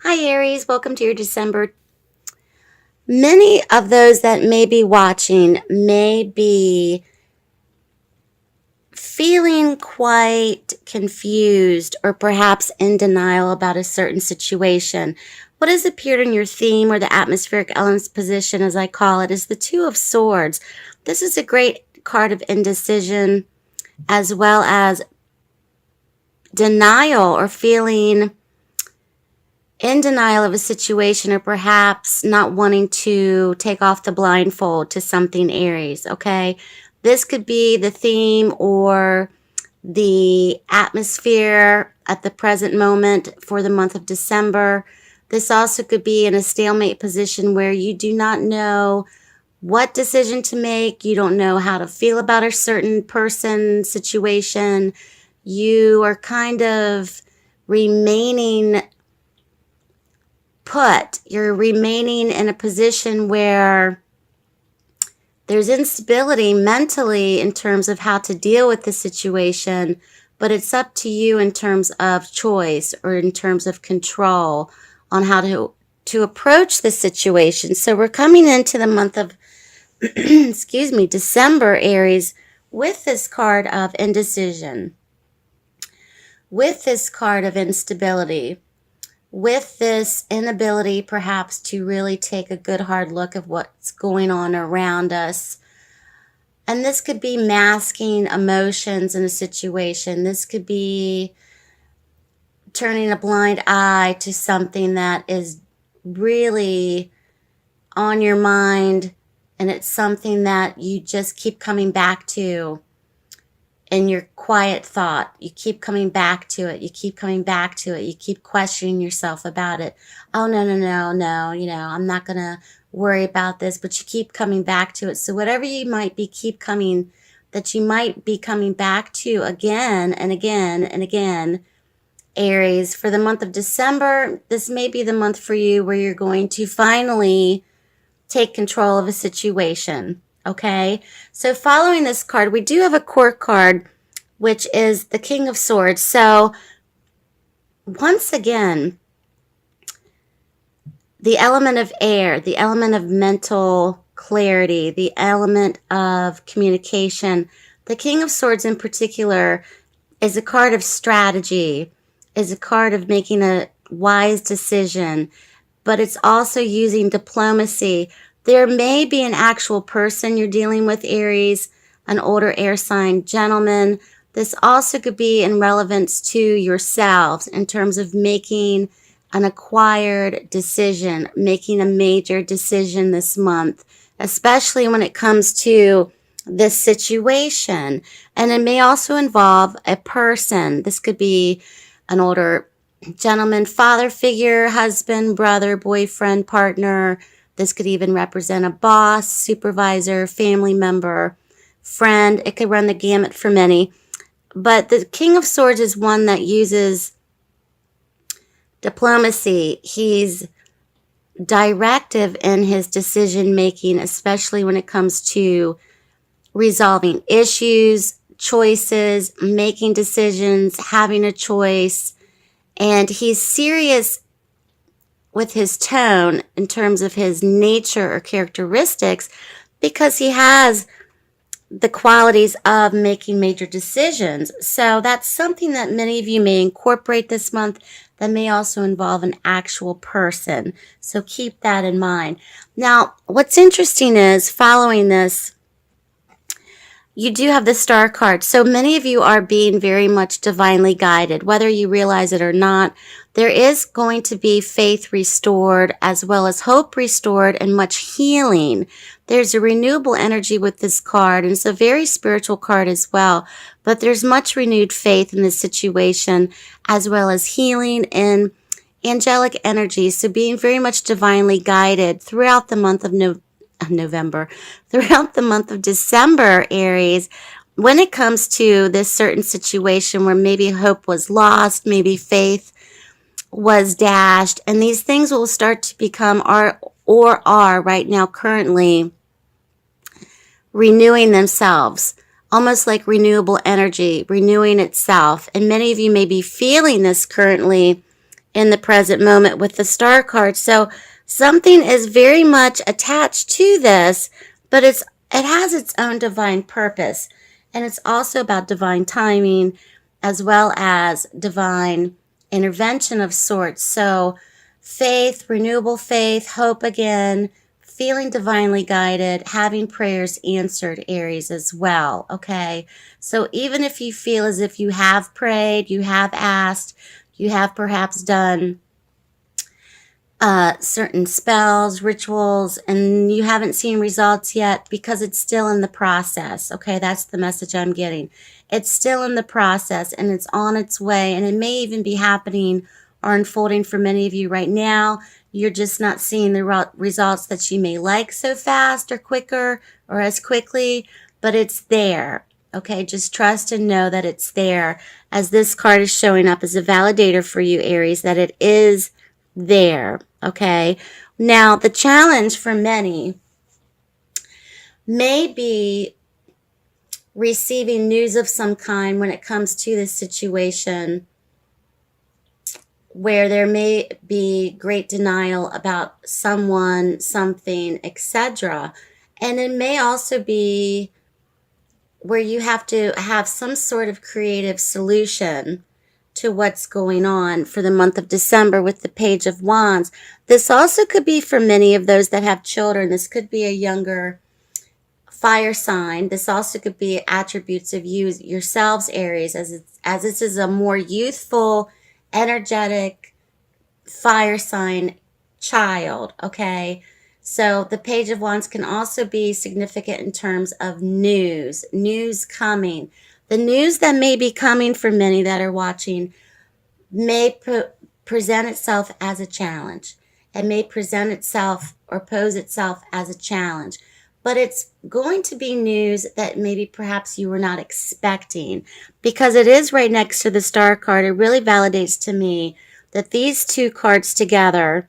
Hi, Aries. Welcome to your December. Many of those that may be watching may be feeling quite confused or perhaps in denial about a certain situation. What has appeared in your theme or the atmospheric elements position, as I call it, is the Two of Swords. This is a great card of indecision as well as denial or feeling in denial of a situation or perhaps not wanting to take off the blindfold to something, Aries, okay? This could be the theme or the atmosphere at the present moment for the month of December. This also could be in a stalemate position where you do not know what decision to make. You don't know how to feel about a certain person, situation. You are kind of remaining you're remaining in a position where there's instability mentally in terms of how to deal with the situation, but it's up to you in terms of choice or in terms of control on how to approach the situation. So we're coming into the month of excuse me, December, Aries, with this card of indecision, with this card of instability, with this inability perhaps to really take a good hard look at what's going on around us. And this could be masking emotions in a situation. This could be turning a blind eye to something that is really on your mind, and it's something that you just keep coming back to in your quiet thought. You keep coming back to it. You keep coming back to it. You keep questioning yourself about it. Oh, no, no, no, no. I'm not going to worry about this, but you keep coming back to it. So whatever you might be that you might be coming back to again and again and again, Aries, for the month of December, this may be the month for you where you're going to finally take control of a situation. Okay, so following this card, we do have a court card, which is the King of Swords. So once again, the element of air, the element of mental clarity, the element of communication. The King of Swords in particular is a card of strategy, is a card of making a wise decision, but it's also using diplomacy. There may be an actual person you're dealing with, Aries, an older air sign gentleman. This also could be in relevance to yourselves in terms of making an acquired decision, making a major decision this month, especially when it comes to this situation. And it may also involve a person. This could be an older gentleman, father figure, husband, brother, boyfriend, partner. This could even represent a boss, supervisor, family member, friend. It could run the gamut for many. But the King of Swords is one that uses diplomacy. He's directive in his decision making, especially when it comes to resolving issues, choices, making decisions, having a choice. And he's serious with his tone in terms of his nature or characteristics because he has the qualities of making major decisions. So that's something that many of you may incorporate this month that may also involve an actual person. So keep that in mind. Now, what's interesting is following this, you do have the star card. So many of you are being very much divinely guided, whether you realize it or not. There is going to be faith restored as well as hope restored and much healing. There's a renewable energy with this card, and it's a very spiritual card as well. But there's much renewed faith in this situation as well as healing and angelic energy. So being very much divinely guided throughout the month of November, throughout the month of December, Aries, when it comes to this certain situation where maybe hope was lost, maybe faith was dashed, and these things will start to become are right now currently renewing themselves, almost like renewable energy, renewing itself. And many of you may be feeling this currently in the present moment with the star card. So something is very much attached to this, but it has its own divine purpose. And it's also about divine timing as well as divine intervention of sorts. So faith, renewable faith, hope again, feeling divinely guided, having prayers answered, Aries, as well. Okay. So even if you feel as if you have prayed, you have asked, you have perhaps done certain spells, rituals, and you haven't seen results yet because it's still in the process. Okay, that's the message I'm getting. It's still in the process and it's on its way, and it may even be happening or unfolding for many of you right now. You're just not seeing the results that you may like so fast or quicker or as quickly, but it's there. Okay, just trust and know that it's there, as this card is showing up as a validator for you, Aries, that it is there. Okay, now the challenge for many may be receiving news of some kind when it comes to this situation where there may be great denial about someone, something, etc. And it may also be where you have to have some sort of creative solution to what's going on for the month of December with the Page of Wands. This also could be for many of those that have children. This could be a younger fire sign. This also could be attributes of you yourselves, Aries, as this is a more youthful, energetic fire sign child. Okay. So the Page of Wands can also be significant in terms of news coming. The news that may be coming for many that are watching may present itself as a challenge. It may present itself or pose itself as a challenge. But it's going to be news that maybe perhaps you were not expecting, because it is right next to the Star card. It really validates to me that these two cards together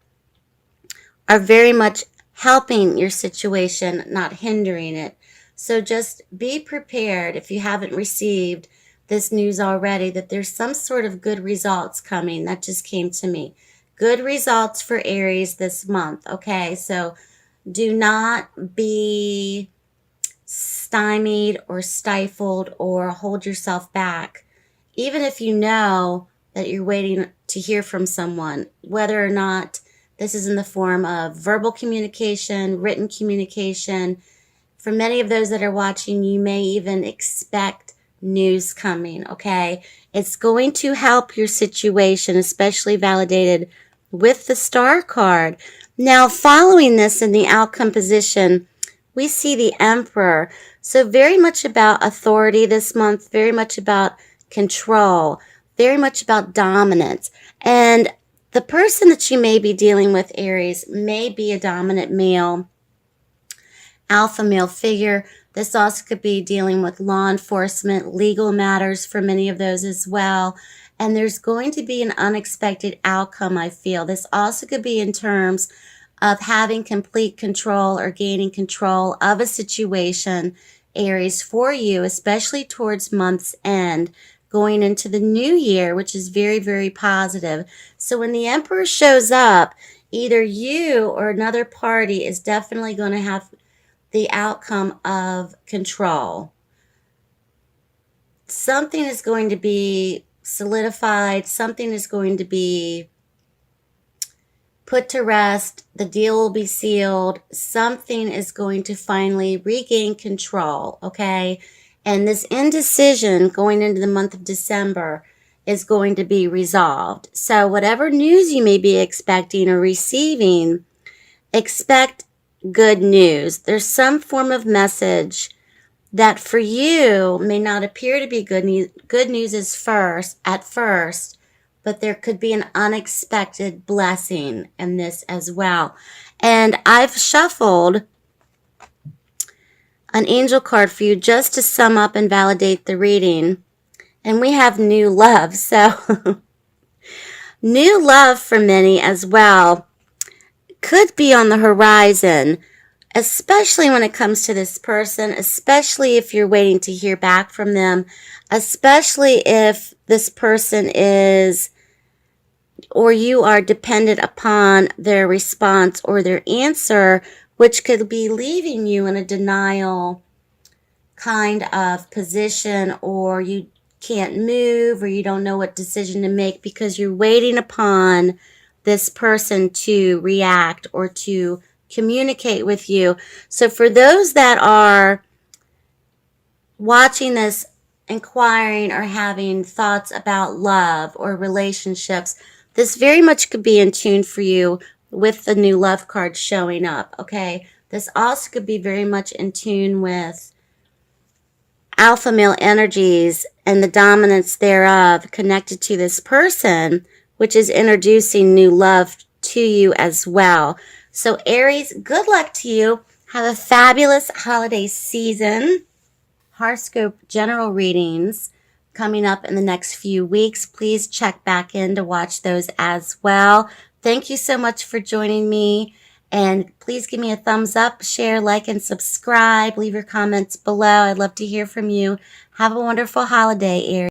are very much helping your situation, not hindering it. So just be prepared, if you haven't received this news already, that there's some sort of good results coming. That just came to me. Good results for Aries this month. Okay, so do not be stymied or stifled or hold yourself back, even if you know that you're waiting to hear from someone, whether or not this is in the form of verbal communication, written communication. For many of those that are watching, you may even expect news coming, okay? It's going to help your situation, especially validated with the Star card. Now, following this in the outcome position, we see the Emperor. So very much about authority this month, very much about control, very much about dominance. And the person that you may be dealing with, Aries, may be a dominant male, alpha male figure. This also could be dealing with law enforcement, legal matters for many of those as well. And there's going to be an unexpected outcome, I feel. This also could be in terms of having complete control or gaining control of a situation, Aries, for you, especially towards month's end, going into the new year, which is very, very positive. So when the Emperor shows up, either you or another party is definitely going to have the outcome of control. Something is going to be solidified. Something is going to be put to rest. The deal will be sealed. Something is going to finally regain control, okay? And this indecision going into the month of December is going to be resolved. So whatever news you may be expecting or receiving, expect good news. There's some form of message that for you may not appear to be good news. Good news is at first, but there could be an unexpected blessing in this as well. And I've shuffled an angel card for you just to sum up and validate the reading. And we have new love. So new love for many as well could be on the horizon, especially when it comes to this person, especially if you're waiting to hear back from them, especially if this person is or you are dependent upon their response or their answer, which could be leaving you in a denial kind of position, or you can't move, or you don't know what decision to make because you're waiting upon this person to react or to communicate with you. So for those that are watching this, inquiring or having thoughts about love or relationships, this very much could be in tune for you with the new love card showing up, okay? This also could be very much in tune with alpha male energies and the dominance thereof connected to this person, which is introducing new love to you as well. So Aries, good luck to you. Have a fabulous holiday season. Horoscope general readings coming up in the next few weeks. Please check back in to watch those as well. Thank you so much for joining me. And please give me a thumbs up, share, like, and subscribe. Leave your comments below. I'd love to hear from you. Have a wonderful holiday, Aries.